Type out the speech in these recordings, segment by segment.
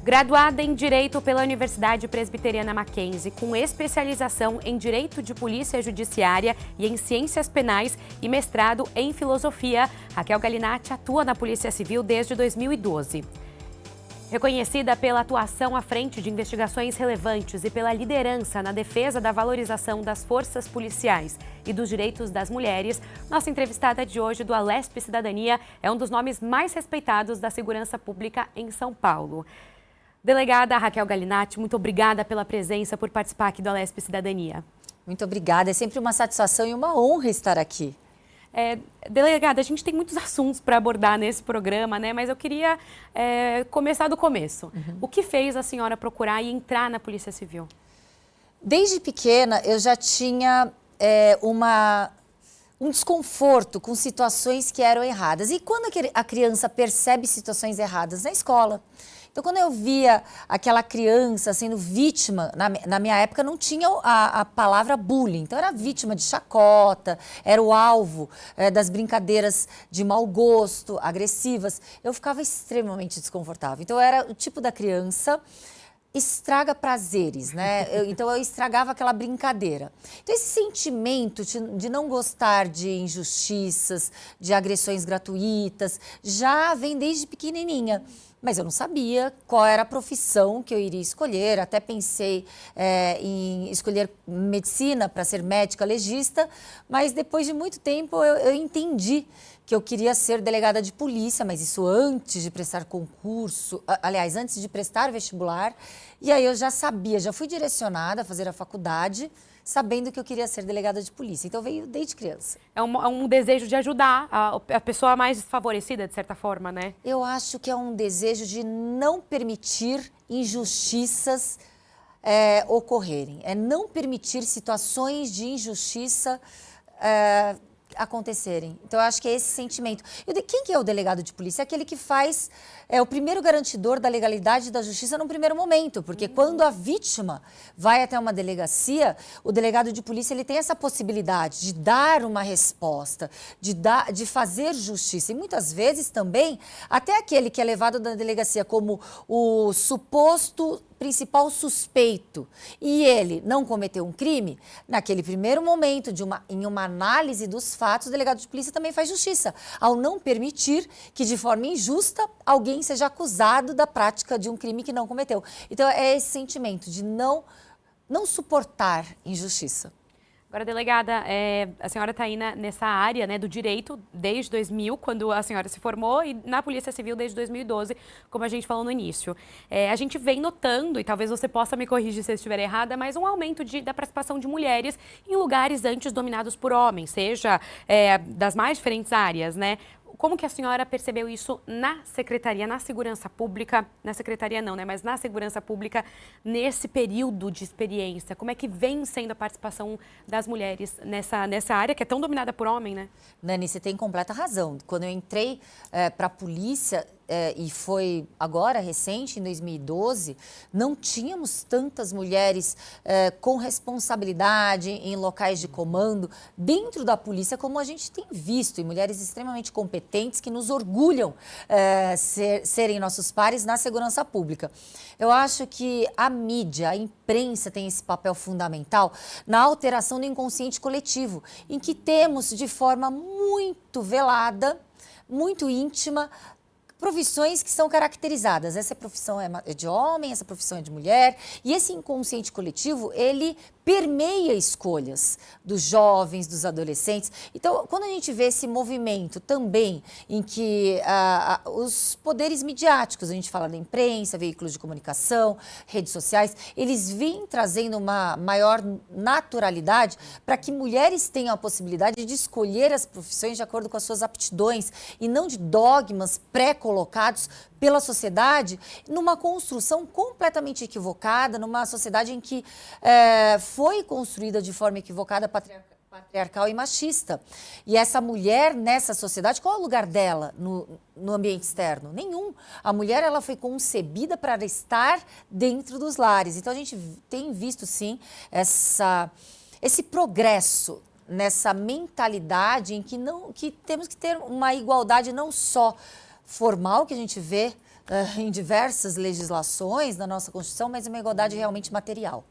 Graduada em Direito pela Universidade Presbiteriana Mackenzie, com especialização em Direito de Polícia Judiciária e em Ciências Penais e mestrado em Filosofia, Raquel Galinatti atua na Polícia Civil desde 2012. Reconhecida pela atuação à frente de investigações relevantes e pela liderança na defesa da valorização das forças policiais e dos direitos das mulheres, nossa entrevistada de hoje do Alesp Cidadania é um dos nomes mais respeitados da segurança pública em São Paulo. Delegada Raquel Galinatti, muito obrigada pela presença, por participar aqui do Alesp Cidadania. Muito obrigada, é sempre uma satisfação e uma honra estar aqui. Delegada, a gente tem muitos assuntos para abordar nesse programa, né? Mas eu queria começar do começo. O que fez a senhora procurar e entrar na Polícia Civil? Desde pequena eu já tinha um desconforto com situações que eram erradas. E quando a criança percebe situações erradas na escola? Então, quando eu via aquela criança sendo vítima, na minha época não tinha a palavra bullying, então era vítima de chacota, era o alvo das brincadeiras de mau gosto, agressivas, eu ficava extremamente desconfortável. Então, eu era o tipo da criança estraga prazeres, né? Então, eu estragava aquela brincadeira. Então, esse sentimento de não gostar de injustiças, de agressões gratuitas, já vem desde pequenininha. Mas eu não sabia qual era a profissão que eu iria escolher, até pensei em escolher medicina para ser médica legista, mas depois de muito tempo eu entendi que eu queria ser delegada de polícia, mas isso antes de prestar concurso, aliás, antes de prestar vestibular, e aí eu já sabia, já fui direcionada a fazer a faculdade, sabendo que eu queria ser delegada de polícia. Então, veio desde criança. É um desejo de ajudar a pessoa mais desfavorecida, de certa forma, né? Eu acho que é um desejo de não permitir injustiças ocorrerem. É não permitir situações de injustiça acontecerem. Então, eu acho que é esse sentimento. Quem que é o delegado de polícia? É aquele que faz, o primeiro garantidor da legalidade e da justiça num primeiro momento, porque quando a vítima vai até uma delegacia, o delegado de polícia ele tem essa possibilidade de dar uma resposta, de fazer justiça. E muitas vezes também, até aquele que é levado da delegacia como o suposto principal suspeito e ele não cometeu um crime, naquele primeiro momento, em uma análise dos fatos, o delegado de polícia também faz justiça, ao não permitir que de forma injusta alguém seja acusado da prática de um crime que não cometeu. Então é esse sentimento de não suportar injustiça. Agora, delegada, a senhora está aí nessa área, né, do direito desde 2000, quando a senhora se formou, e na Polícia Civil desde 2012, como a gente falou no início. A gente vem notando, e talvez você possa me corrigir se eu estiver errada, mas um aumento da participação de mulheres em lugares antes dominados por homens, seja das mais diferentes áreas, né? Como que a senhora percebeu isso na Secretaria, na Segurança Pública, na Secretaria não, né, mas na Segurança Pública, nesse período de experiência? Como é que vem sendo a participação das mulheres nessa área que é tão dominada por homem, né? Nani, você tem completa razão. Quando eu entrei para a polícia, e foi agora recente, em 2012, não tínhamos tantas mulheres com responsabilidade em locais de comando dentro da polícia como a gente tem visto, e mulheres extremamente competentes que nos orgulham serem nossos pares na segurança pública. Eu acho que a mídia, a imprensa tem esse papel fundamental na alteração do inconsciente coletivo, em que temos de forma muito velada, muito íntima, profissões que são caracterizadas. Essa profissão é de homem, essa profissão é de mulher. E esse inconsciente coletivo, ele permeia escolhas dos jovens, dos adolescentes. Então, quando a gente vê esse movimento também em que os poderes midiáticos, a gente fala da imprensa, veículos de comunicação, redes sociais, eles vêm trazendo uma maior naturalidade para que mulheres tenham a possibilidade de escolher as profissões de acordo com as suas aptidões e não de dogmas pré-colocados pela sociedade, numa construção completamente equivocada, numa sociedade em que foi construída de forma equivocada, patriarcal e machista. E essa mulher nessa sociedade, qual é o lugar dela no ambiente externo? Nenhum. A mulher ela foi concebida para estar dentro dos lares. Então a gente tem visto sim esse progresso nessa mentalidade em que temos que ter uma igualdade não só formal que a gente vê em diversas legislações da nossa Constituição, mas uma igualdade realmente material.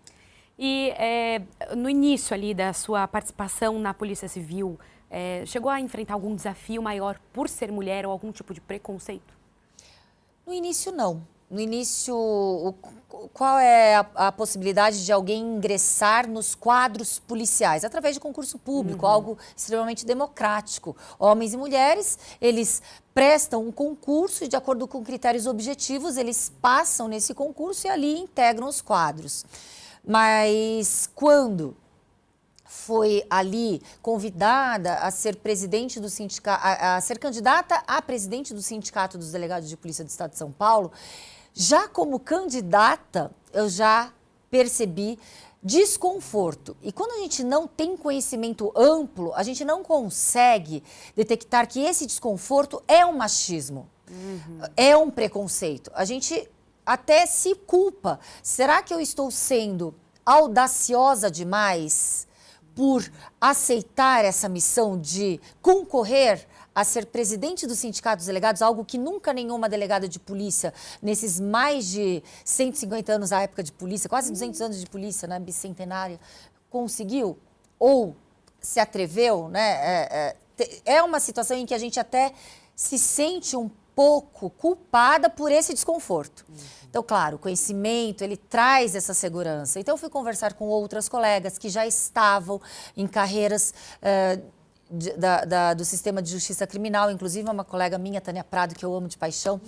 E no início ali da sua participação na Polícia Civil, chegou a enfrentar algum desafio maior por ser mulher ou algum tipo de preconceito? No início, não. No início, qual é a possibilidade de alguém ingressar nos quadros policiais? Através de concurso público, algo extremamente democrático. Homens e mulheres, eles prestam um concurso e, de acordo com critérios objetivos, eles passam nesse concurso e ali integram os quadros. Mas quando foi ali convidada a ser presidente do sindicato, a ser candidata a presidente do Sindicato dos Delegados de Polícia do Estado de São Paulo, já como candidata, eu já percebi desconforto. E quando a gente não tem conhecimento amplo, a gente não consegue detectar que esse desconforto é um machismo, é um preconceito. A gente até se culpa. Será que eu estou sendo audaciosa demais por aceitar essa missão de concorrer a ser presidente do Sindicato dos Delegados, algo que nunca nenhuma delegada de polícia, nesses mais de 150 anos da época de polícia, quase 200 anos de polícia, né, bicentenária, conseguiu ou se atreveu, né? É uma situação em que a gente até se sente um pouco culpada por esse desconforto. Então, claro, o conhecimento, ele traz essa segurança. Então, eu fui conversar com outras colegas que já estavam em carreiras do sistema de justiça criminal, inclusive uma colega minha, Tânia Prado, que eu amo de paixão,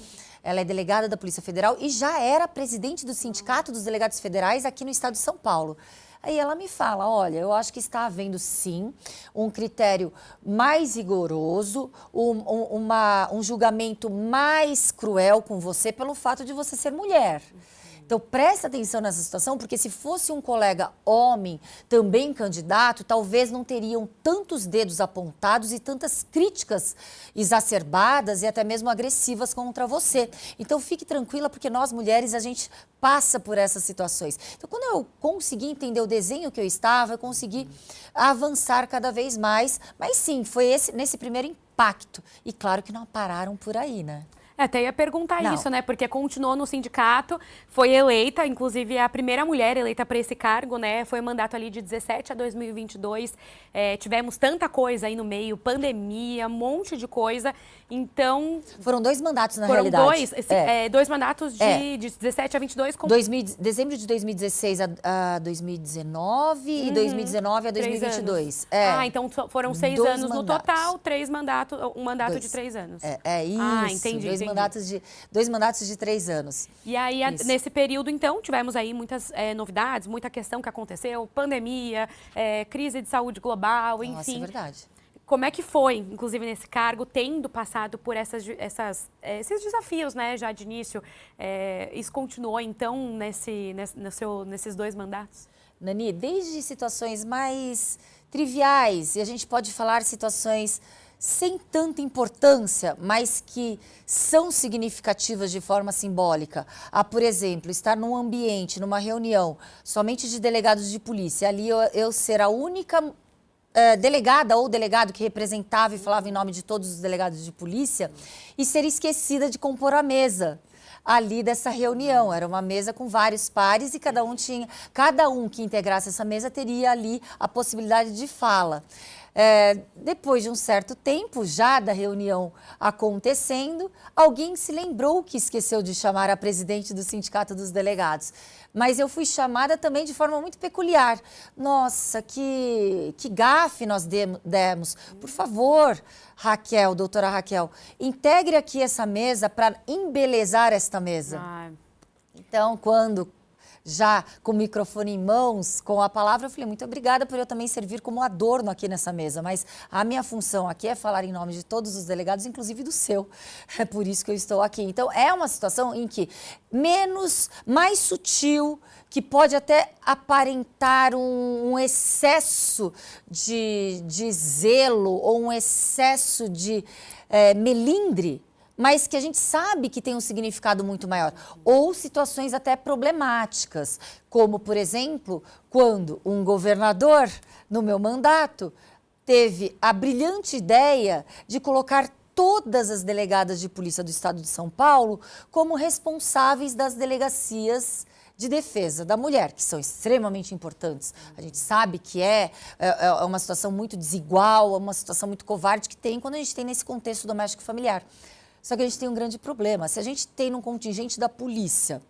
ela é delegada da Polícia Federal e já era presidente do Sindicato dos Delegados Federais aqui no estado de São Paulo. Aí ela me fala, olha, eu acho que está havendo sim um critério mais rigoroso, um julgamento mais cruel com você pelo fato de você ser mulher. Então, presta atenção nessa situação, porque se fosse um colega homem, também candidato, talvez não teriam tantos dedos apontados e tantas críticas exacerbadas e até mesmo agressivas contra você. Então, fique tranquila, porque nós, mulheres, a gente passa por essas situações. Então, quando eu consegui entender o desenho que eu estava, eu consegui avançar cada vez mais. Mas sim, foi nesse primeiro impacto. E claro que não pararam por aí, né? Até ia perguntar isso, né? Porque continuou no sindicato, foi eleita, inclusive a primeira mulher eleita para esse cargo, né? Foi um mandato ali de 17 a 2022. Tivemos tanta coisa aí no meio, pandemia, um monte de coisa. Então... Foram 2 mandatos, na realidade. Foram 2 mandatos de 17 a 22. Dezembro de 2016 a 2019 e 2019 a 2022. Então foram 6 anos no total, 3 mandatos, um mandato de 3 anos. Isso. Entendi. Dois mandatos de 3 anos. E aí, nesse período, então, tivemos aí muitas novidades, muita questão que aconteceu, pandemia, crise de saúde global, enfim. Nossa, é verdade. Como é que foi, inclusive, nesse cargo, tendo passado por esses desafios, né, já de início? Isso continuou, então, nesses 2 mandatos? Nani, desde situações mais triviais, e a gente pode falar situações sem tanta importância, mas que são significativas de forma simbólica. Por exemplo, estar num ambiente, numa reunião, somente de delegados de polícia, ali eu ser a única delegada ou delegado que representava e falava em nome de todos os delegados de polícia e ser esquecida de compor a mesa ali dessa reunião. Era uma mesa com vários pares e cada um que integrasse essa mesa teria ali a possibilidade de fala. Depois de um certo tempo, já da reunião acontecendo, alguém se lembrou que esqueceu de chamar a presidente do Sindicato dos Delegados. Mas eu fui chamada também de forma muito peculiar. Nossa, que gafe nós demos. Por favor, Raquel, doutora Raquel, integre aqui essa mesa para embelezar esta mesa. Então, quando... já com o microfone em mãos, com a palavra, eu falei, muito obrigada por eu também servir como adorno aqui nessa mesa, mas a minha função aqui é falar em nome de todos os delegados, inclusive do seu. É por isso que eu estou aqui. Então, é uma situação em que mais sutil, que pode até aparentar um excesso de zelo ou um excesso de melindre, mas que a gente sabe que tem um significado muito maior. Ou situações até problemáticas, como, por exemplo, quando um governador, no meu mandato, teve a brilhante ideia de colocar todas as delegadas de polícia do estado de São Paulo como responsáveis das delegacias de defesa da mulher, que são extremamente importantes. A gente sabe que é uma situação muito desigual, é uma situação muito covarde que tem quando a gente tem nesse contexto doméstico familiar. Só que a gente tem um grande problema. Se a gente tem num contingente da polícia,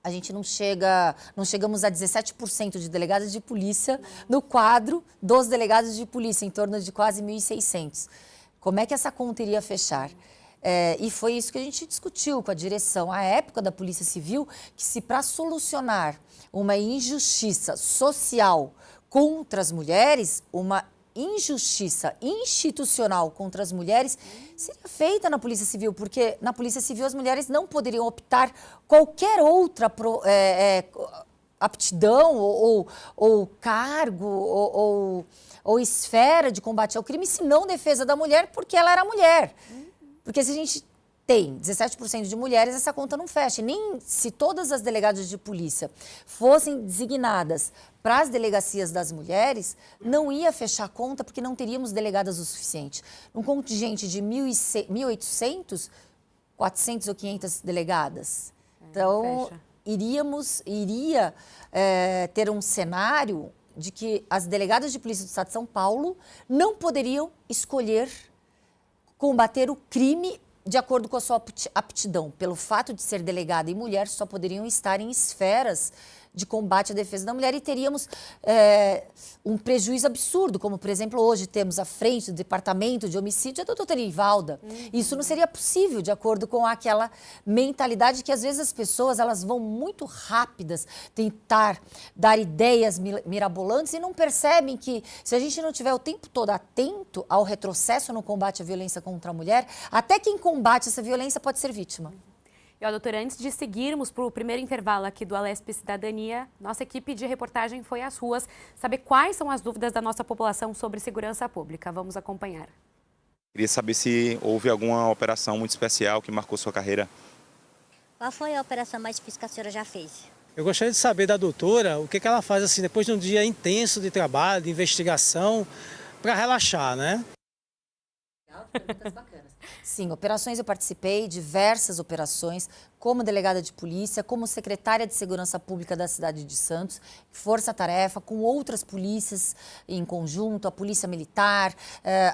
a gente não chegamos a 17% de delegadas de polícia no quadro dos delegados de polícia, em torno de quase 1.600. Como é que essa conta iria fechar? E foi isso que a gente discutiu com a direção à época da Polícia Civil, que se para solucionar uma injustiça social contra as mulheres, uma injustiça institucional contra as mulheres seria feita na Polícia Civil, porque na Polícia Civil as mulheres não poderiam optar qualquer outra aptidão ou cargo ou esfera de combate ao crime, se não defesa da mulher, porque ela era mulher. Porque se a gente tem 17% de mulheres, essa conta não fecha. Nem se todas as delegadas de polícia fossem designadas para as delegacias das mulheres, não ia fechar a conta, porque não teríamos delegadas o suficiente. Num contingente de 1.800, 400 ou 500 delegadas. Então, iria ter um cenário de que as delegadas de polícia do estado de São Paulo não poderiam escolher combater o crime de acordo com a sua aptidão. Pelo fato de ser delegada e mulher, só poderiam estar em esferas de combate à defesa da mulher e teríamos um prejuízo absurdo, como, por exemplo, hoje temos à frente do Departamento de Homicídio a doutora Irivalda. Isso não seria possível, de acordo com aquela mentalidade que, às vezes, as pessoas elas vão muito rápidas tentar dar ideias mirabolantes e não percebem que, se a gente não tiver o tempo todo atento ao retrocesso no combate à violência contra a mulher, até quem combate essa violência pode ser vítima. E, ó, doutora, antes de seguirmos para o primeiro intervalo aqui do Alesp Cidadania, nossa equipe de reportagem foi às ruas saber quais são as dúvidas da nossa população sobre segurança pública. Vamos acompanhar. Queria saber se houve alguma operação muito especial que marcou sua carreira. Qual foi a operação mais difícil que a senhora já fez? Eu gostaria de saber da doutora o que ela faz assim depois de um dia intenso de trabalho, de investigação, para relaxar, né? Perguntas bacanas. Sim, operações eu participei, diversas operações, como delegada de polícia, como secretária de Segurança Pública da cidade de Santos, força-tarefa, com outras polícias em conjunto, a Polícia Militar,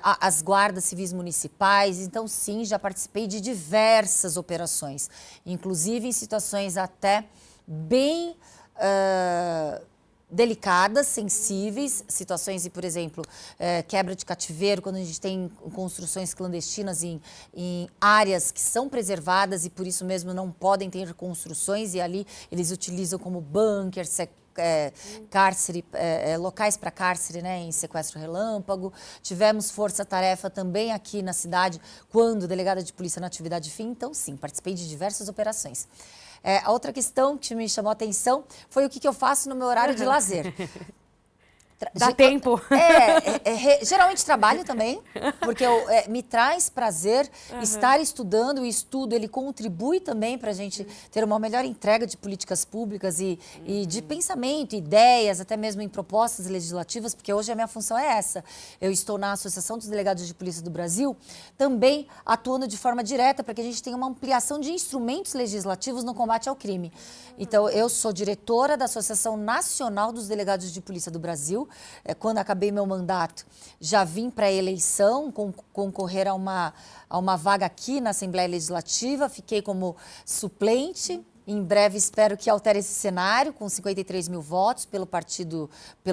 as guardas civis municipais. Então, sim, já participei de diversas operações, inclusive em situações até bem delicadas, sensíveis, situações de, por exemplo, quebra de cativeiro, quando a gente tem construções clandestinas em áreas que são preservadas e por isso mesmo não podem ter construções e ali eles utilizam como bunker, cárcere, locais para cárcere, né, em sequestro relâmpago. Tivemos força-tarefa também aqui na cidade, quando delegada de polícia na atividade fim. Então, sim, participei de diversas operações. A outra questão que me chamou a atenção foi o que eu faço no meu horário de lazer. Dá tempo. Geralmente trabalho também, porque me traz prazer estar estudando. O estudo, ele contribui também para a gente ter uma melhor entrega de políticas públicas e de pensamento, ideias, até mesmo em propostas legislativas, porque hoje a minha função é essa. Eu estou na Associação dos Delegados de Polícia do Brasil, também atuando de forma direta para que a gente tenha uma ampliação de instrumentos legislativos no combate ao crime. Então, eu sou diretora da Associação Nacional dos Delegados de Polícia do Brasil. Quando acabei meu mandato, já vim para a eleição, concorrer a uma vaga aqui na Assembleia Legislativa, fiquei como suplente. Em breve espero que altere esse cenário, com 53 mil votos pelo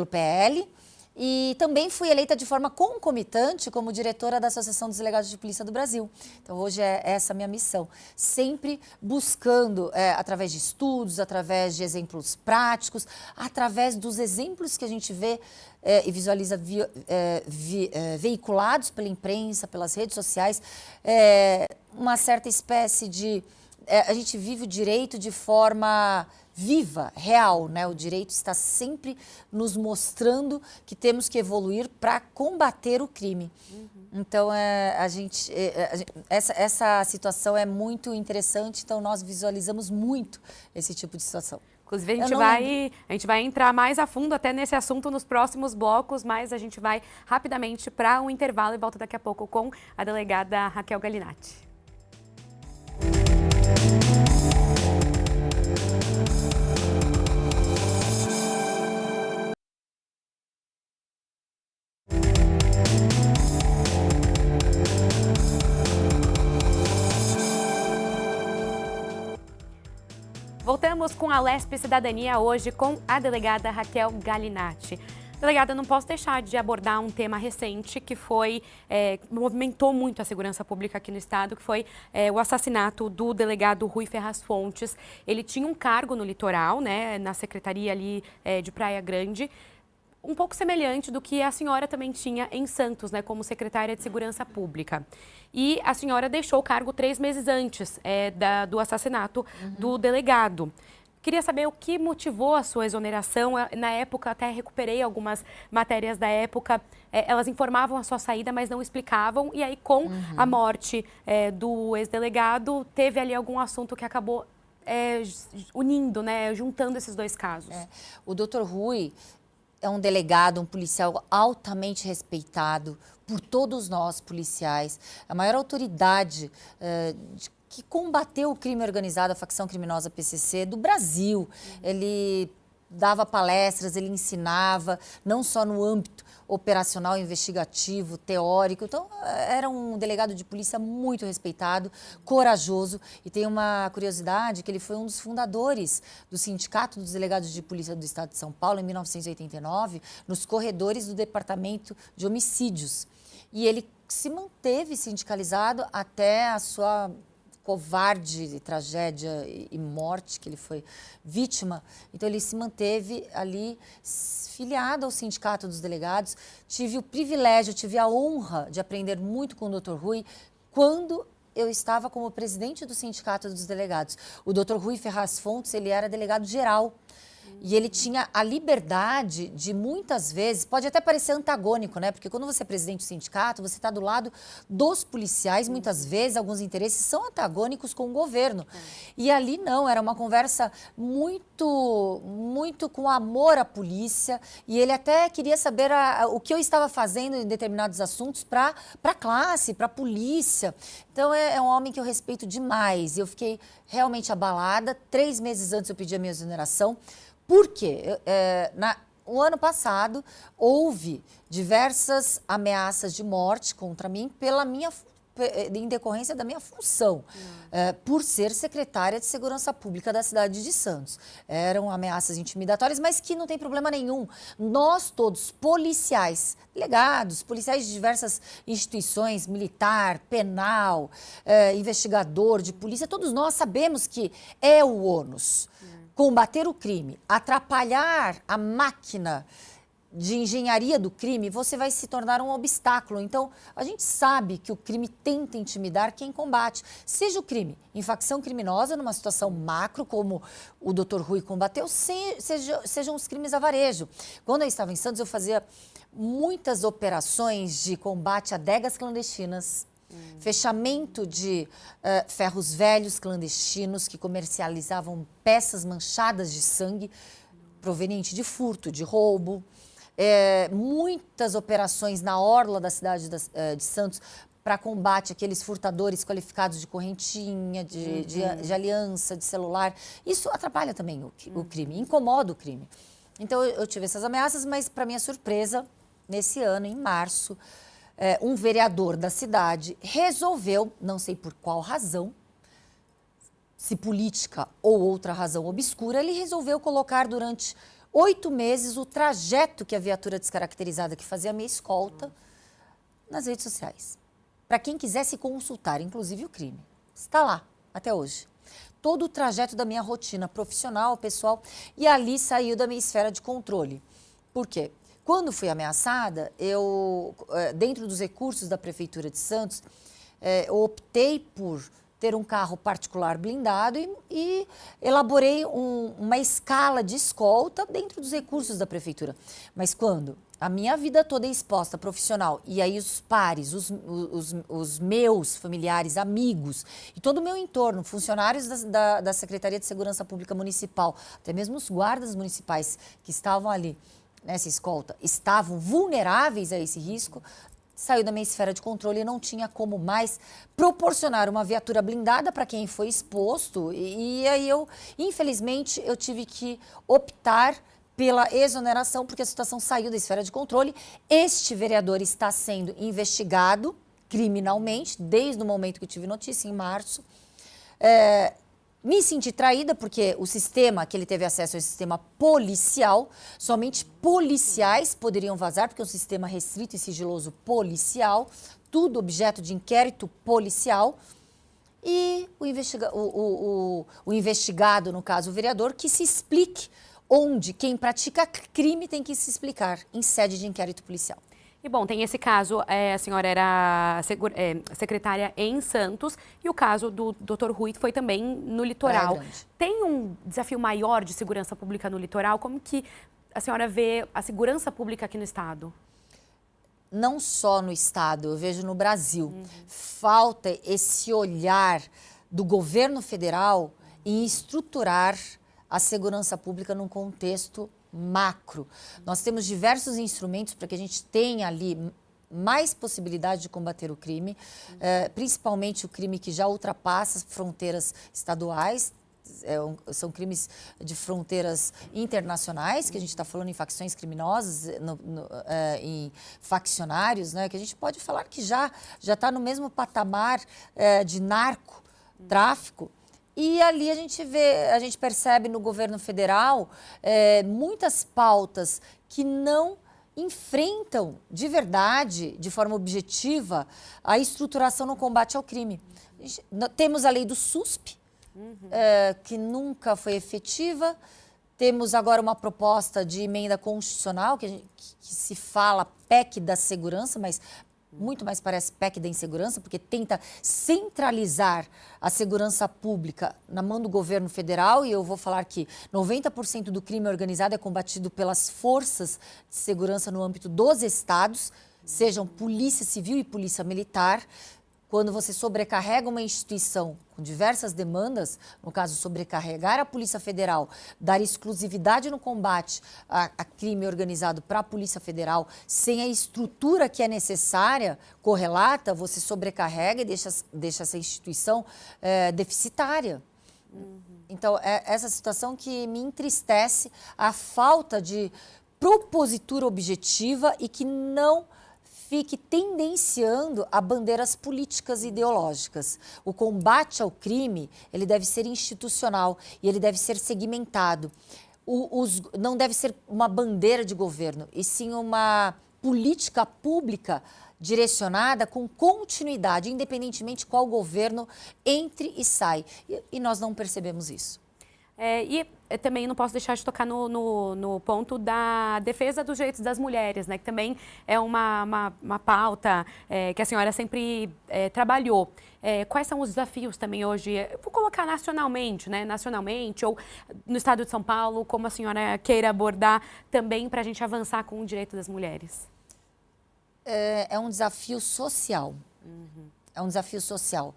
PL. E também fui eleita de forma concomitante como diretora da Associação dos Delegados de Polícia do Brasil. Então, hoje é essa a minha missão. Sempre buscando, através de estudos, através de exemplos práticos, através dos exemplos que a gente vê e visualiza veiculados pela imprensa, pelas redes sociais, uma certa espécie de... a gente vive o direito de forma viva, real, né? O direito está sempre nos mostrando que temos que evoluir para combater o crime. Então, essa situação é muito interessante, então nós visualizamos muito esse tipo de situação. Inclusive, a gente vai entrar mais a fundo até nesse assunto nos próximos blocos, mas a gente vai rapidamente para um intervalo e volta daqui a pouco com a delegada Raquel Galinatti. Voltamos com a Lespe Cidadania hoje com a delegada Raquel Galinatti. Delegada, não posso deixar de abordar um tema recente que movimentou muito a segurança pública aqui no estado, que foi o assassinato do delegado Rui Ferraz Fontes. Ele tinha um cargo no litoral, né, na secretaria ali de Praia Grande, um pouco semelhante do que a senhora também tinha em Santos, né, como secretária de Segurança Pública. E a senhora deixou o cargo 3 meses antes do assassinato do delegado. Queria saber o que motivou a sua exoneração. Na época, até recuperei algumas matérias da época. Elas informavam a sua saída, mas não explicavam. E aí, com a morte do ex-delegado, teve ali algum assunto que acabou unindo, né, juntando esses dois casos. O doutor Rui é um delegado, um policial altamente respeitado por todos nós, policiais. A maior autoridade que combateu o crime organizado, a facção criminosa PCC do Brasil. Ele dava palestras, ele ensinava, não só no âmbito operacional, investigativo, teórico. Então, era um delegado de polícia muito respeitado, corajoso. E tem uma curiosidade que ele foi um dos fundadores do Sindicato dos Delegados de Polícia do Estado de São Paulo, em 1989, nos corredores do Departamento de Homicídios. E ele se manteve sindicalizado até a sua covarde, tragédia e morte, que ele foi vítima. Então, ele se manteve ali filiado ao Sindicato dos Delegados. Tive o privilégio, tive a honra de aprender muito com o Dr. Rui quando eu estava como presidente do Sindicato dos Delegados. O Dr. Rui Ferraz Fontes, ele era delegado geral. E ele tinha a liberdade de, muitas vezes, pode até parecer antagônico, né? Porque quando você é presidente do sindicato, você está do lado dos policiais, muitas vezes alguns interesses são antagônicos com o governo. E ali não, era uma conversa muito com amor à polícia, e ele até queria saber o que eu estava fazendo em determinados assuntos para a classe, para a polícia. Então, é um homem que eu respeito demais. Eu fiquei realmente abalada. 3 meses antes eu pedi a minha exoneração. Por quê? O ano passado, houve diversas ameaças de morte contra mim em decorrência da minha função, por ser secretária de Segurança Pública da cidade de Santos. Eram ameaças intimidatórias, mas que não tem problema nenhum. Nós todos, policiais, delegados, policiais de diversas instituições, militar, penal, investigador de polícia, todos nós sabemos que é o ônus. Combater o crime, atrapalhar a máquina de engenharia do crime, você vai se tornar um obstáculo. Então, a gente sabe que o crime tenta intimidar quem combate. Seja o crime em facção criminosa, numa situação macro, como o Dr. Rui combateu, sejam os crimes a varejo. Quando eu estava em Santos, eu fazia muitas operações de combate a adegas clandestinas, fechamento de ferros velhos clandestinos que comercializavam peças manchadas de sangue proveniente de furto, de roubo. Muitas operações na orla da cidade de Santos para combate àqueles furtadores qualificados de correntinha, de aliança, de celular. Isso atrapalha também o crime, incomoda o crime. Então, eu tive essas ameaças, mas, para minha surpresa, nesse ano, em março, um vereador da cidade resolveu, não sei por qual razão, se política ou outra razão obscura, ele resolveu colocar durante 8 meses o trajeto que a viatura descaracterizada que fazia a minha escolta nas redes sociais. Para quem quisesse consultar, inclusive o crime. Está lá, até hoje. Todo o trajeto da minha rotina profissional, pessoal, e ali saiu da minha esfera de controle. Por quê? Quando fui ameaçada, eu, dentro dos recursos da Prefeitura de Santos, eu optei por ter um carro particular blindado e elaborei uma escala de escolta dentro dos recursos da Prefeitura. Mas quando a minha vida toda é exposta, profissional, e aí os pares, os meus familiares, amigos, e todo o meu entorno, funcionários da Secretaria de Segurança Pública Municipal, até mesmo os guardas municipais que estavam ali nessa escolta, estavam vulneráveis a esse risco, saiu da minha esfera de controle e não tinha como mais proporcionar uma viatura blindada para quem foi exposto, e aí infelizmente, eu tive que optar pela exoneração, porque a situação saiu da esfera de controle. Este vereador está sendo investigado criminalmente, desde o momento que eu tive notícia, em março. Me senti traída, porque o sistema que ele teve acesso é um sistema policial, somente policiais poderiam vazar, porque é um sistema restrito e sigiloso policial, tudo objeto de inquérito policial. E o investigado, no caso o vereador, que se explique onde quem pratica crime tem que se explicar em sede de inquérito policial. E bom, tem esse caso, a senhora era secretária em Santos, e o caso do Dr. Rui foi também no litoral. Tem um desafio maior de segurança pública no litoral? Como que a senhora vê a segurança pública aqui no estado? Não só no estado, eu vejo no Brasil. Falta esse olhar do governo federal em estruturar a segurança pública num contexto macro. Nós temos diversos instrumentos para que a gente tenha ali mais possibilidade de combater o crime, principalmente o crime que já ultrapassa as fronteiras estaduais. São crimes de fronteiras internacionais, que a gente está falando em facções criminosas, em faccionários, né, que a gente pode falar que já está no mesmo patamar de narcotráfico. E ali a gente percebe no governo federal muitas pautas que não enfrentam de verdade, de forma objetiva, a estruturação no combate ao crime. Temos a lei do SUSP, que nunca foi efetiva. Temos agora uma proposta de emenda constitucional, que se fala PEC da segurança, mas muito mais parece PEC da insegurança, porque tenta centralizar a segurança pública na mão do governo federal, e eu vou falar que 90% do crime organizado é combatido pelas forças de segurança no âmbito dos estados, sejam polícia civil e polícia militar. Quando você sobrecarrega uma instituição com diversas demandas, no caso, sobrecarregar a Polícia Federal, dar exclusividade no combate a crime organizado para a Polícia Federal, sem a estrutura que é necessária, correlata, você sobrecarrega e deixa essa instituição deficitária. Então, é essa situação que me entristece, a falta de propositura objetiva e que não fique tendenciando a bandeiras políticas e ideológicas. O combate ao crime, ele deve ser institucional e ele deve ser segmentado. Não deve ser uma bandeira de governo, e sim uma política pública direcionada com continuidade, independentemente de qual governo entre e sai. E nós não percebemos isso. E também não posso deixar de tocar no ponto da defesa dos direitos das mulheres, né? Que também é uma pauta que a senhora sempre trabalhou. Quais são os desafios também hoje? Vou colocar nacionalmente, né? Nacionalmente ou no estado de São Paulo, como a senhora queira abordar também para a gente avançar com o direito das mulheres. É um desafio social. É um desafio social.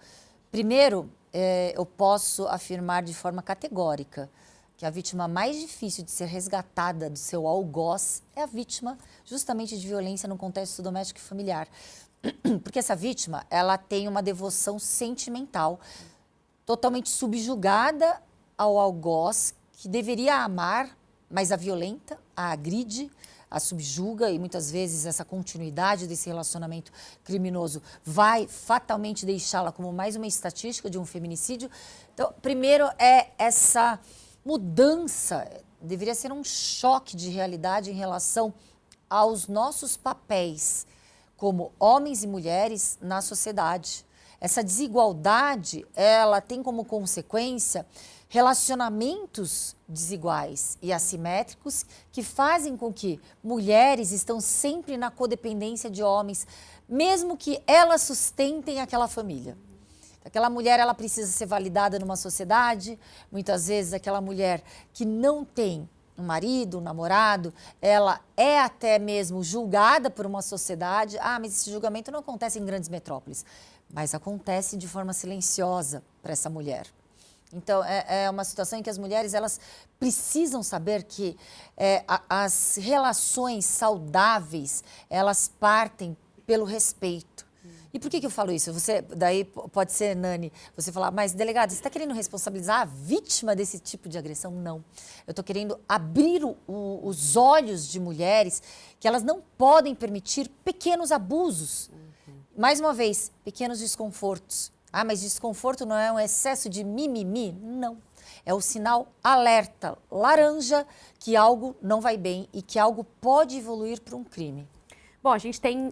Primeiro, eu posso afirmar de forma categórica que a vítima mais difícil de ser resgatada do seu algoz é a vítima justamente de violência no contexto doméstico e familiar. Porque essa vítima, ela tem uma devoção sentimental totalmente subjugada ao algoz, que deveria amar, mas a violenta, a agride, a subjuga, e muitas vezes essa continuidade desse relacionamento criminoso vai fatalmente deixá-la como mais uma estatística de um feminicídio. Então, primeiro é essa mudança, deveria ser um choque de realidade em relação aos nossos papéis como homens e mulheres na sociedade. Essa desigualdade, ela tem como consequência relacionamentos desiguais e assimétricos que fazem com que mulheres estão sempre na codependência de homens, mesmo que elas sustentem aquela família. Aquela mulher, ela precisa ser validada numa sociedade, muitas vezes aquela mulher que não tem um marido, um namorado, ela é até mesmo julgada por uma sociedade. Ah, mas esse julgamento não acontece em grandes metrópoles, mas acontece de forma silenciosa para essa mulher. Então, é uma situação em que as mulheres elas precisam saber que as relações saudáveis, elas partem pelo respeito. E por que eu falo isso? Daí pode ser, Nani, você falar, mas delegada, você está querendo responsabilizar a vítima desse tipo de agressão? Não. Eu estou querendo abrir os olhos de mulheres que elas não podem permitir pequenos abusos. Mais uma vez, pequenos desconfortos. Ah, mas desconforto não é um excesso de mimimi? Não. É o sinal alerta, laranja, que algo não vai bem e que algo pode evoluir para um crime. Bom, a gente tem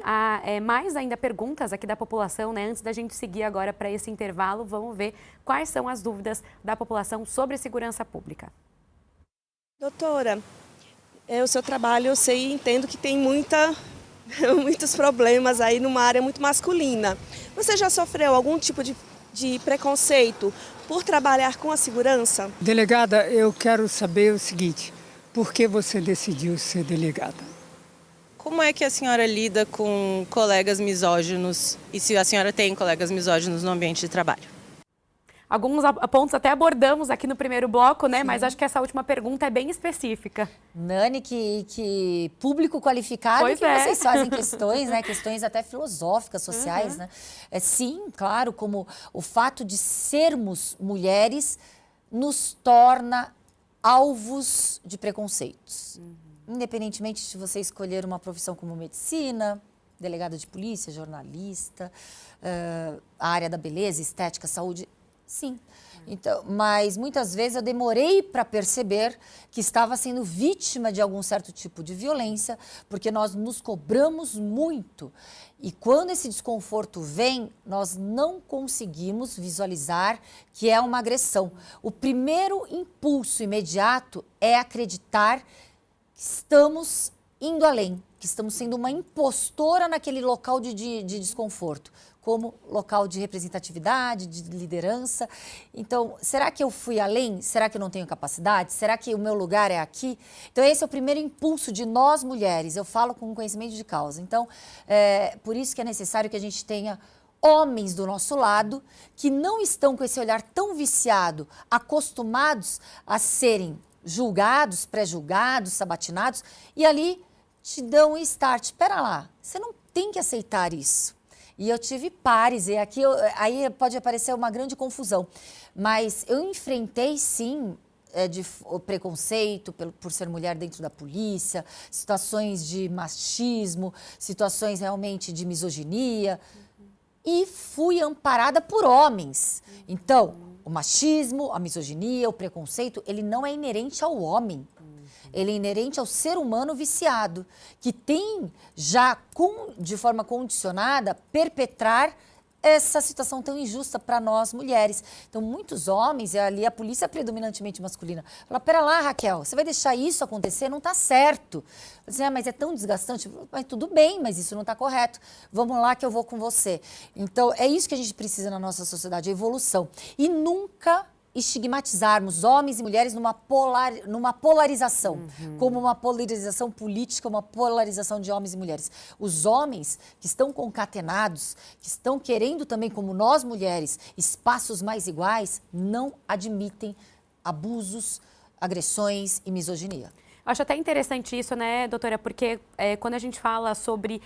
mais ainda perguntas aqui da população, né? Antes da gente seguir agora para esse intervalo, vamos ver quais são as dúvidas da população sobre segurança pública. Doutora, o seu trabalho eu sei e entendo que tem muitos problemas aí numa área muito masculina. Você já sofreu algum tipo de preconceito por trabalhar com a segurança? Delegada, eu quero saber o seguinte, por que você decidiu ser delegada? Como é que a senhora lida com colegas misóginos e se a senhora tem colegas misóginos no ambiente de trabalho? Alguns pontos até abordamos aqui no primeiro bloco, né? Sim. Mas acho que essa última pergunta é bem específica. Nani, que público qualificado pois que vocês fazem questões, né? Questões até filosóficas, sociais, né? Sim, claro, como o fato de sermos mulheres nos torna alvos de preconceitos. Independentemente de você escolher uma profissão como medicina, delegado de polícia, jornalista, a área da beleza, estética, saúde, sim. Então, mas muitas vezes eu demorei para perceber que estava sendo vítima de algum certo tipo de violência, porque nós nos cobramos muito. E quando esse desconforto vem, nós não conseguimos visualizar que é uma agressão. O primeiro impulso imediato é acreditar que estamos indo além, que estamos sendo uma impostora naquele local de desconforto, como local de representatividade, de liderança. Então, será que eu fui além? Será que eu não tenho capacidade? Será que o meu lugar é aqui? Então, esse é o primeiro impulso de nós mulheres. Eu falo com conhecimento de causa. Então, por isso que é necessário que a gente tenha homens do nosso lado que não estão com esse olhar tão viciado, acostumados a serem julgados, pré-julgados, sabatinados, e ali te dão um start. Espera lá, você não tem que aceitar isso. E eu tive pares, e aqui aí pode aparecer uma grande confusão, mas eu enfrentei sim de preconceito por ser mulher dentro da polícia, situações de machismo, situações realmente de misoginia, e fui amparada por homens. Então, o machismo, a misoginia, o preconceito, ele não é inerente ao homem. Ele é inerente ao ser humano viciado, que tem já, de forma condicionada, perpetrar essa situação tão injusta para nós mulheres. Então, muitos homens, e ali a polícia é predominantemente masculina, fala, pera lá, Raquel, você vai deixar isso acontecer? Não está certo. Assim, mas é tão desgastante. Mas tudo bem, mas isso não está correto. Vamos lá que eu vou com você. Então, é isso que a gente precisa na nossa sociedade, a evolução. E nunca estigmatizarmos homens e mulheres numa polarização, como uma polarização política, uma polarização de homens e mulheres. Os homens que estão concatenados, que estão querendo também, como nós mulheres, espaços mais iguais, não admitem abusos, agressões e misoginia. Acho até interessante isso, né, doutora, porque quando a gente fala sobre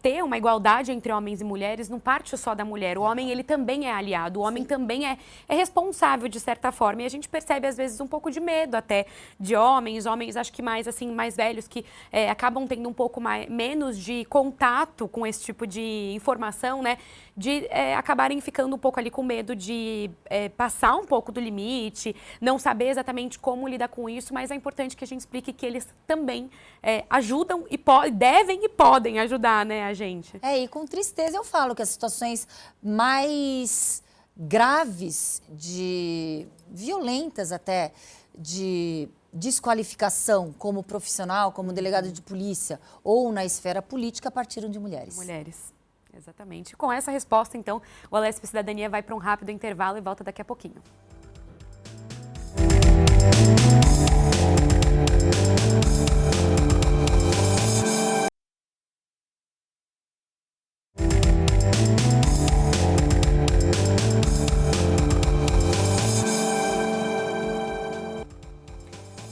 ter uma igualdade entre homens e mulheres, não parte só da mulher. O homem, ele também é aliado, o homem também é responsável, de certa forma. E a gente percebe, às vezes, um pouco de medo até de homens acho que mais, assim, mais velhos, que acabam tendo um pouco menos de contato com esse tipo de informação, né? De acabarem ficando um pouco ali com medo de passar um pouco do limite, não saber exatamente como lidar com isso, mas é importante que a gente explique que eles também ajudam e devem e podem ajudar, né, a gente. E com tristeza eu falo que as situações mais graves, violentas até, de desqualificação como profissional, como delegado de polícia ou na esfera política, partiram de mulheres. Mulheres. Exatamente. Com essa resposta, então, o Alesp Cidadania vai para um rápido intervalo e volta daqui a pouquinho.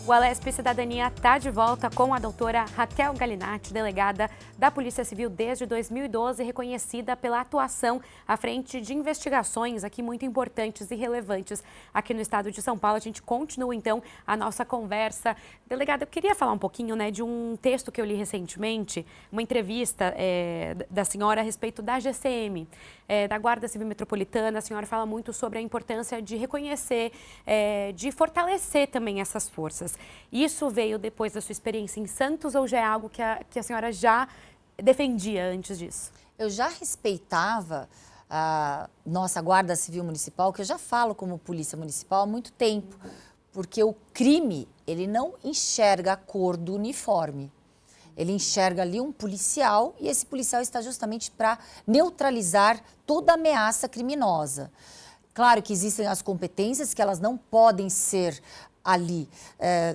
O Alesp Cidadania está de volta com a doutora Raquel Galinatti, delegada da Polícia Civil desde 2012, reconhecida pela atuação à frente de investigações aqui muito importantes e relevantes aqui no estado de São Paulo. A gente continua, então, a nossa conversa. Delegada, eu queria falar um pouquinho, de um texto que eu li recentemente, uma entrevista da senhora a respeito da GCM, da Guarda Civil Metropolitana. A senhora fala muito sobre a importância de reconhecer, de fortalecer também essas forças. Isso veio depois da sua experiência em Santos ou já é algo que a senhora já defendia antes disso? Eu já respeitava a nossa Guarda Civil Municipal, que eu já falo como Polícia Municipal há muito tempo, porque o crime, ele não enxerga a cor do uniforme. Ele enxerga ali um policial e esse policial está justamente para neutralizar toda ameaça criminosa. Claro que existem as competências que elas não podem ser ali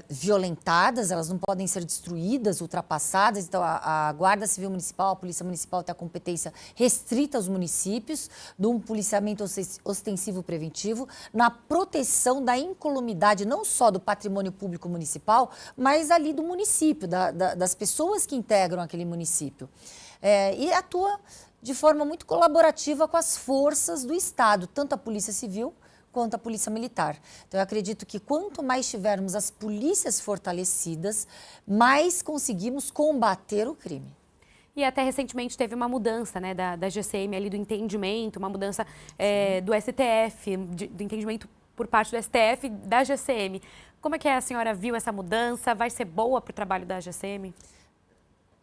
violentadas, elas não podem ser destruídas, ultrapassadas. Então, a Guarda Civil Municipal, a Polícia Municipal tem a competência restrita aos municípios, de um policiamento ostensivo preventivo, na proteção da incolumidade, não só do patrimônio público municipal, mas ali do município, das pessoas que integram aquele município. E atua de forma muito colaborativa com as forças do Estado, tanto a Polícia Civil quanto a Polícia Militar. Então, eu acredito que quanto mais tivermos as polícias fortalecidas, mais conseguimos combater o crime. E até recentemente teve uma mudança da GCM ali do entendimento, uma mudança do STF, do entendimento por parte do STF da GCM. Como é que a senhora viu essa mudança? Vai ser boa para o trabalho da GCM?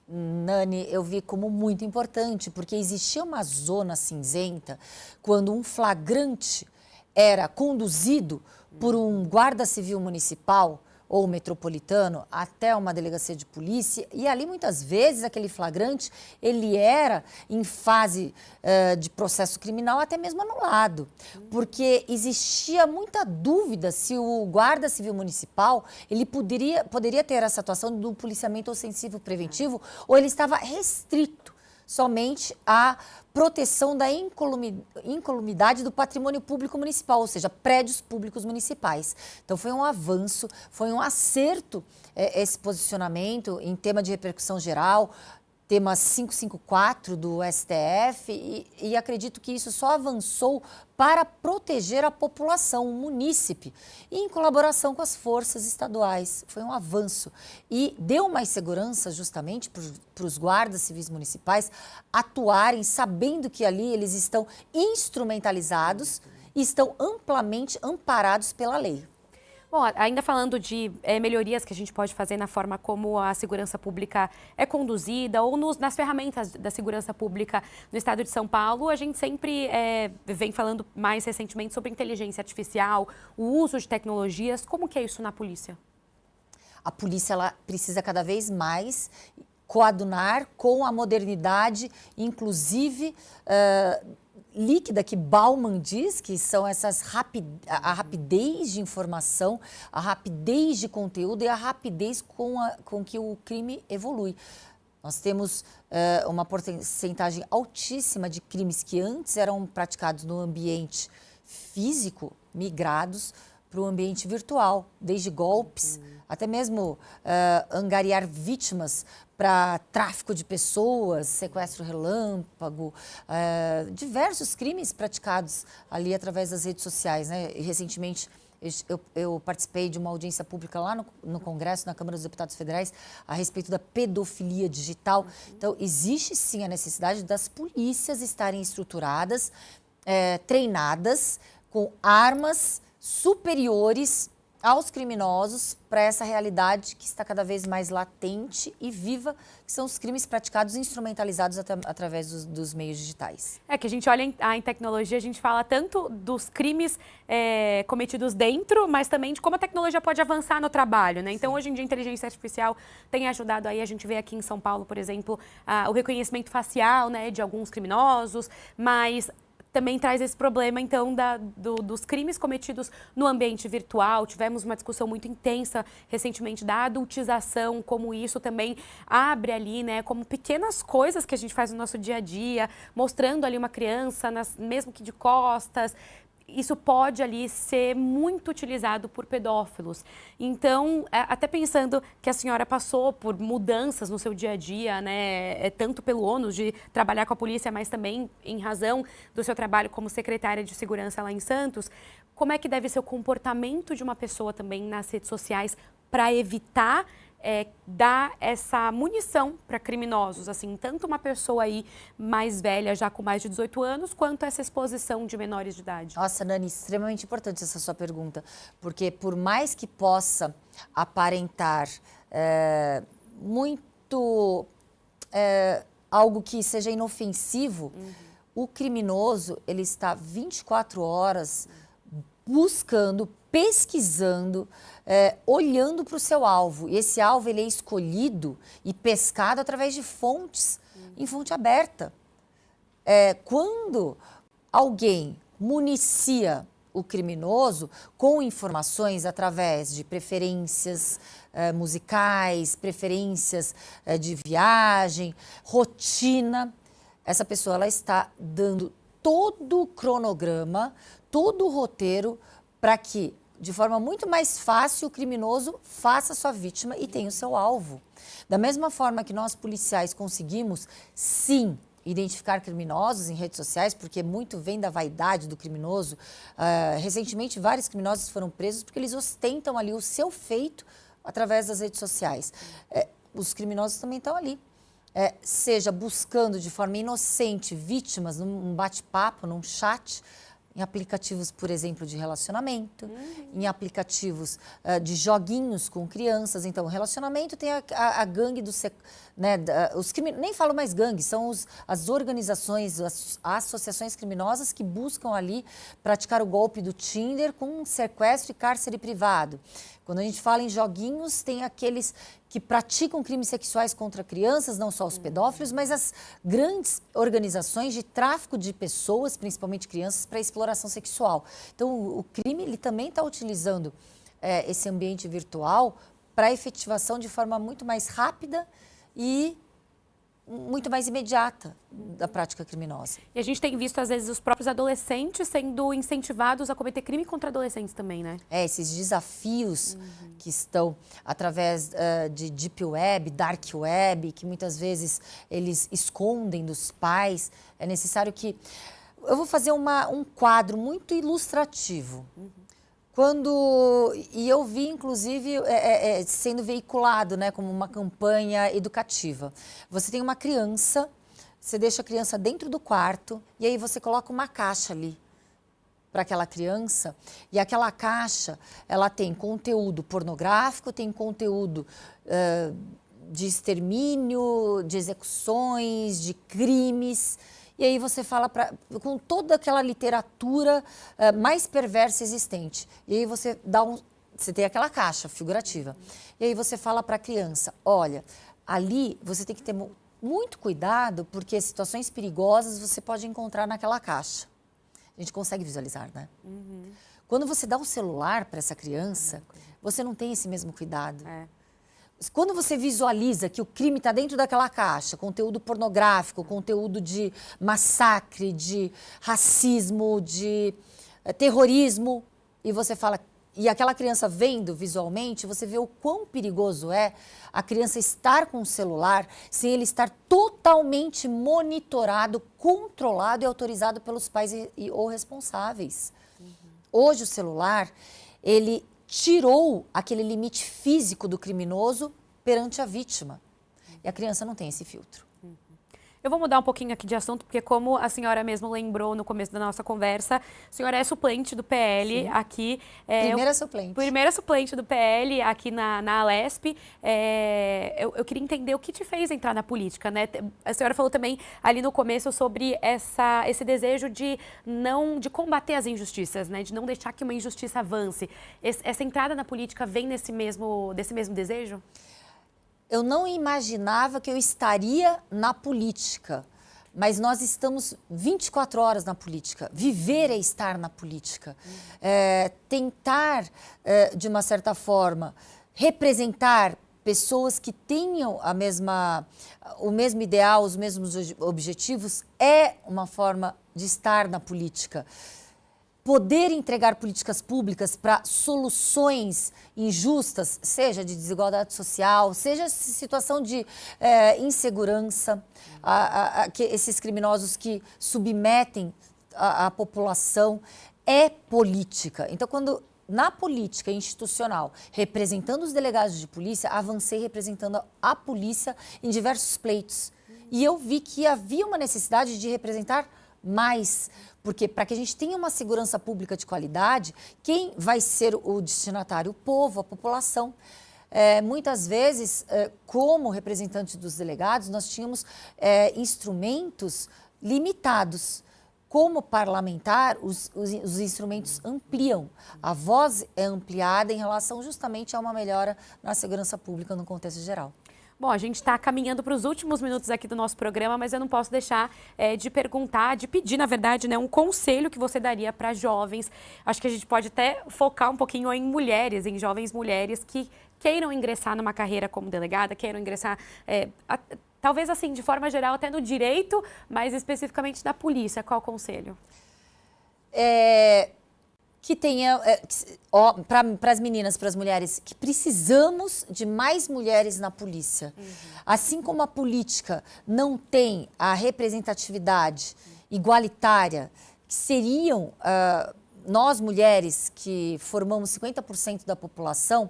Nani, eu vi como muito importante, porque existia uma zona cinzenta quando um flagrante era conduzido por um guarda civil municipal ou metropolitano até uma delegacia de polícia e ali muitas vezes aquele flagrante ele era em fase de processo criminal até mesmo anulado, porque existia muita dúvida se o guarda civil municipal ele poderia ter essa atuação do policiamento ostensivo preventivo ou ele estava restrito somente à proteção da incolumidade do patrimônio público municipal, ou seja, prédios públicos municipais. Então, foi um avanço, foi um acerto esse posicionamento em tema de repercussão geral, tema 554 do STF, e acredito que isso só avançou para proteger a população, o munícipe, e em colaboração com as forças estaduais. Foi um avanço e deu mais segurança justamente para os guardas civis municipais atuarem sabendo que ali eles estão instrumentalizados e estão amplamente amparados pela lei. Bom, ainda falando de melhorias que a gente pode fazer na forma como a segurança pública é conduzida ou nas ferramentas da segurança pública no estado de São Paulo, a gente sempre vem falando mais recentemente sobre inteligência artificial, o uso de tecnologias. Como que é isso na polícia? A polícia ela precisa cada vez mais coadunar com a modernidade, inclusive líquida, que Bauman diz, que são a rapidez de informação, a rapidez de conteúdo e a rapidez com que o crime evolui. Nós temos uma porcentagem altíssima de crimes que antes eram praticados no ambiente físico, migrados para o ambiente virtual, desde golpes, até mesmo angariar vítimas para tráfico de pessoas, sequestro relâmpago, diversos crimes praticados ali através das redes sociais, né? E recentemente eu participei de uma audiência pública lá no Congresso, na Câmara dos Deputados Federais, a respeito da pedofilia digital. Então, existe sim a necessidade das polícias estarem estruturadas, treinadas, com armas superiores aos criminosos para essa realidade que está cada vez mais latente e viva, que são os crimes praticados e instrumentalizados através dos meios digitais. Que a gente olha em tecnologia, a gente fala tanto dos crimes cometidos dentro, mas também de como a tecnologia pode avançar no trabalho, né? Então, hoje em dia, a inteligência artificial tem ajudado aí, a gente vê aqui em São Paulo, por exemplo, o reconhecimento facial, né, de alguns criminosos, mas também traz esse problema, então, dos crimes cometidos no ambiente virtual. Tivemos uma discussão muito intensa recentemente da adultização, como isso também abre ali, né, como pequenas coisas que a gente faz no nosso dia a dia, mostrando ali uma criança, mesmo que de costas. isso pode ali ser muito utilizado por pedófilos. Então, até pensando que a senhora passou por mudanças no seu dia a dia, né, tanto pelo ônus de trabalhar com a polícia, mas também em razão do seu trabalho como secretária de segurança lá em Santos, como é que deve ser o comportamento de uma pessoa também nas redes sociais para evitar dar essa munição para criminosos, assim, tanto uma pessoa aí mais velha, já com mais de 18 anos, quanto essa exposição de menores de idade? Nossa, Nani, extremamente importante essa sua pergunta, porque por mais que possa aparentar algo que seja inofensivo, o criminoso, ele está 24 horas buscando, pesquisando, olhando para o seu alvo. E esse alvo ele é escolhido e pescado através de fontes, em fonte aberta. Quando alguém municia o criminoso com informações através de preferências musicais, preferências de viagem, rotina, essa pessoa ela está dando todo o cronograma, todo o roteiro para que, de forma muito mais fácil, o criminoso faça a sua vítima e tenha o seu alvo. Da mesma forma que nós, policiais, conseguimos, sim, identificar criminosos em redes sociais, porque muito vem da vaidade do criminoso. Recentemente, vários criminosos foram presos porque eles ostentam ali o seu feito através das redes sociais. Os criminosos também estão ali. Seja buscando de forma inocente vítimas num bate-papo, num chat, em aplicativos, por exemplo, de relacionamento, em aplicativos de joguinhos com crianças. Então, o relacionamento tem a gangue do... nem falo mais gangue, são as organizações, as associações criminosas que buscam ali praticar o golpe do Tinder com sequestro e cárcere privado. Quando a gente fala em joguinhos, tem aqueles que praticam crimes sexuais contra crianças, não só os pedófilos, mas as grandes organizações de tráfico de pessoas, principalmente crianças, para exploração sexual. Então, o crime ele também está utilizando esse ambiente virtual para efetivação de forma muito mais rápida e muito mais imediata da prática criminosa. E a gente tem visto, às vezes, os próprios adolescentes sendo incentivados a cometer crime contra adolescentes também, né? Esses desafios que estão através de deep web, dark web, que muitas vezes eles escondem dos pais. É necessário que... Eu vou fazer um quadro muito ilustrativo. E eu vi, inclusive, sendo veiculado, né, como uma campanha educativa. Você tem uma criança, você deixa a criança dentro do quarto e aí você coloca uma caixa ali para aquela criança. E aquela caixa, ela tem conteúdo pornográfico, tem conteúdo de extermínio, de execuções, de crimes. E aí você fala com toda aquela literatura mais perversa existente. E aí você você tem aquela caixa figurativa. E aí você fala para a criança, olha, ali você tem que ter muito cuidado, porque situações perigosas você pode encontrar naquela caixa. A gente consegue visualizar, né? Quando você dá um celular para essa criança, você não tem esse mesmo cuidado. Quando você visualiza que o crime está dentro daquela caixa, conteúdo pornográfico, conteúdo de massacre, de racismo, de terrorismo, e você fala, e aquela criança vendo visualmente, você vê o quão perigoso é a criança estar com o celular sem ele estar totalmente monitorado, controlado e autorizado pelos pais ou responsáveis. Hoje o celular, ele tirou aquele limite físico do criminoso perante a vítima. E a criança não tem esse filtro. Eu vou mudar um pouquinho aqui de assunto, porque como a senhora mesmo lembrou no começo da nossa conversa, a senhora é suplente do PL. Sim. Aqui. Primeira suplente do PL aqui na Alesp. Eu queria entender o que te fez entrar na política, né? A senhora falou também ali no começo sobre esse desejo de combater as injustiças, né? De não deixar que uma injustiça avance. Essa entrada na política vem desse mesmo desejo? Eu não imaginava que eu estaria na política, mas nós estamos 24 horas na política. Viver é estar na política. Tentar, de uma certa forma, representar pessoas que tenham o mesmo ideal, os mesmos objetivos, é uma forma de estar na política. poder entregar políticas públicas para soluções injustas, seja de desigualdade social, seja situação de insegurança, que esses criminosos que submetem a população, é política. Então, quando na política institucional, representando os delegados de polícia, avancei representando a polícia em diversos pleitos. E eu vi que havia uma necessidade de representar mais, porque para que a gente tenha uma segurança pública de qualidade, quem vai ser o destinatário? O povo, a população. Muitas vezes, como representantes dos delegados, nós tínhamos instrumentos limitados. Como parlamentar, os instrumentos ampliam. A voz é ampliada em relação justamente a uma melhora na segurança pública no contexto geral. Bom, a gente está caminhando para os últimos minutos aqui do nosso programa, mas eu não posso deixar de perguntar, de pedir, na verdade, né, um conselho que você daria para jovens. Acho que a gente pode até focar um pouquinho em mulheres, em jovens mulheres que queiram ingressar numa carreira como delegada, queiram ingressar, talvez assim, de forma geral, até no direito, mas especificamente na polícia. Qual o conselho? Que tenha, para as meninas, para as mulheres, que precisamos de mais mulheres na polícia. Assim como a política não tem a representatividade igualitária, que seriam nós mulheres que formamos 50% da população,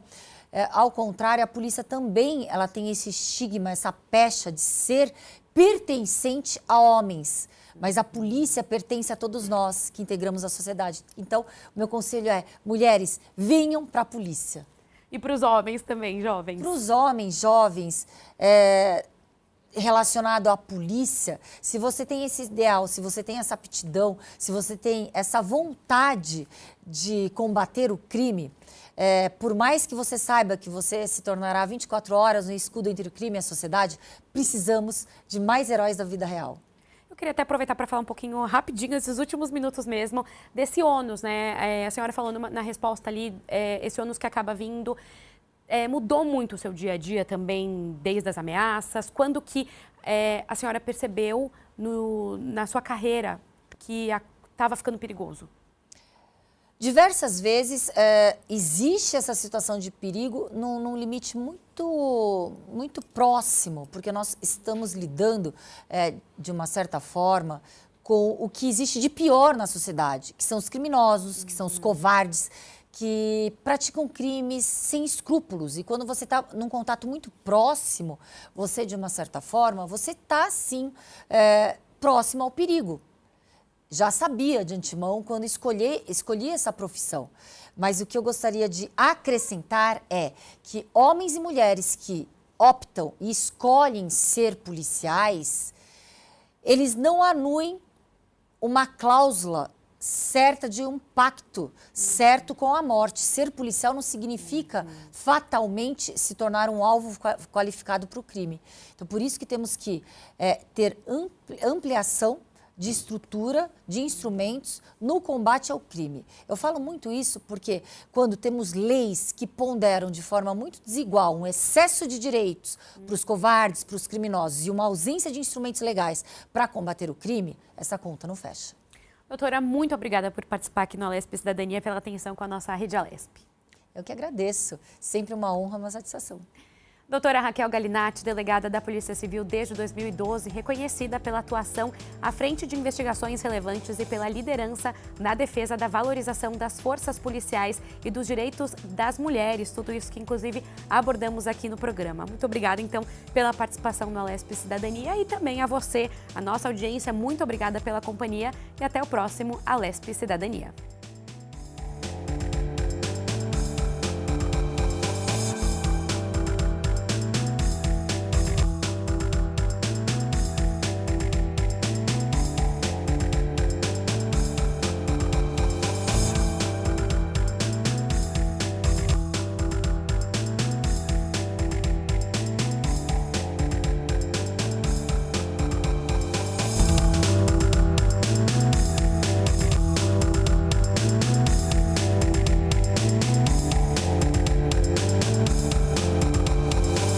ao contrário, a polícia também ela tem esse estigma, essa pecha de ser pertencente a homens. Mas a polícia pertence a todos nós que integramos a sociedade. Então, o meu conselho é, mulheres, venham para a polícia. E para os homens também, jovens? Para os homens, jovens, relacionado à polícia, se você tem esse ideal, se você tem essa aptidão, se você tem essa vontade de combater o crime, por mais que você saiba que você se tornará 24 horas no escudo entre o crime e a sociedade, precisamos de mais heróis da vida real. Eu queria até aproveitar para falar um pouquinho rapidinho, esses últimos minutos mesmo, desse ônus, né? A senhora falou na resposta ali, esse ônus que acaba vindo, mudou muito o seu dia a dia também, desde as ameaças? Quando que a senhora percebeu na sua carreira que estava ficando perigoso? Diversas vezes existe essa situação de perigo num limite muito próximo, porque nós estamos lidando, de uma certa forma, com o que existe de pior na sociedade, que são os criminosos, que são os covardes, que praticam crimes sem escrúpulos. E quando você está num contato muito próximo, você, de uma certa forma, você está, sim, próximo ao perigo. Já sabia de antemão quando escolhi essa profissão. Mas o que eu gostaria de acrescentar é que homens e mulheres que optam e escolhem ser policiais, eles não anuem uma cláusula certa de um pacto certo com a morte. Ser policial não significa fatalmente se tornar um alvo qualificado para o crime. Então, por isso que temos que ter ampliação de estrutura, de instrumentos no combate ao crime. Eu falo muito isso porque quando temos leis que ponderam de forma muito desigual um excesso de direitos para os covardes, para os criminosos e uma ausência de instrumentos legais para combater o crime, essa conta não fecha. Doutora, muito obrigada por participar aqui no Alesp Cidadania, pela atenção com a nossa rede Alesp. Eu que agradeço. Sempre uma honra, uma satisfação. Doutora Raquel Galinatti, delegada da Polícia Civil desde 2012, reconhecida pela atuação à frente de investigações relevantes e pela liderança na defesa da valorização das forças policiais e dos direitos das mulheres, tudo isso que inclusive abordamos aqui no programa. Muito obrigada então pela participação no Alesp Cidadania e também a você, a nossa audiência, muito obrigada pela companhia e até o próximo Alesp Cidadania.